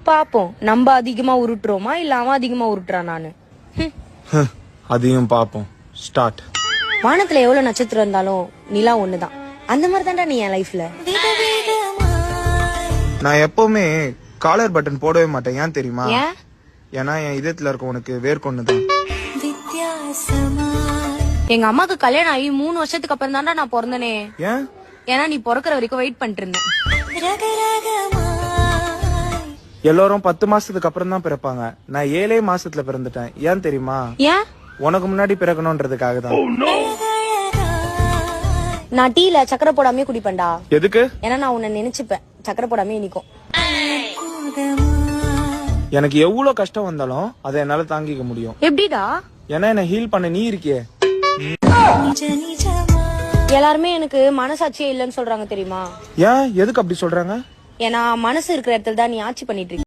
பாப்போம் நம்ம அதிகமா உருட்டுறோமா இல்ல அவன் அதிகமா உருட்டுறான் நானு. அதையும் பாப்போம். ஸ்டார்ட். வானத்துல எவ்வளவு நட்சத்திரம் இருந்தாலும் நிலா ஒண்ணுதான். அந்த மாதிரி தான்டா நீ என் லைஃப்ல. நான் எப்பவுமே காலர் பட்டன் போடவே மாட்டேன். ஏன் தெரியுமா? ஏன்? ஏன்னா என் இதயத்துல இருக்க உனக்கு வேர்க்கொண்டுதான். எங்க அம்மாக்கு கல்யாணம் ஆகி 3 வருஷத்துக்கு அப்புறம் தான்டா நான் பிறந்தனே. ஏன்? ஏன்னா நீ பிறக்கிற வரைக்கும் வெயிட் பண்ணிட்டு இருந்தேன். எல்லாரும் 10 மாசத்துக்கு அப்புறம் தான் பிறப்பாங்க. நான் 7 மாசத்துல பிறந்துட்டேன். ஏன் தெரியுமா? ஏன்? உனக்கு முன்னாடி பிறக்கணும்ன்றதுக்காக தான். நான் டீல சக்கரை போடாமே குடிப்பேன்டா. எதுக்கு? ஏன்னா நான் உன்னை நினைச்சுப்பேன். சக்கரை போடாமே இனிக்கும். எனக்கு எவ்வளவு கஷ்டம் வந்தாலும் அதை என்னால தாங்கிக்க முடியும். எப்படிடா? ஏன்னா என்ன ஹீல் பண்ண நீ இருக்கியே. எல்லாருமே எனக்கு மனசாட்சியே இல்லைன்னு சொல்றாங்க தெரியுமா? ஏன்? எதுக்கு அப்படி சொல்றாங்க? ஏன்னா மனசு இருக்கிற இடத்துல தான் நீ ஆட்சி பண்ணிட்டு இருக்க.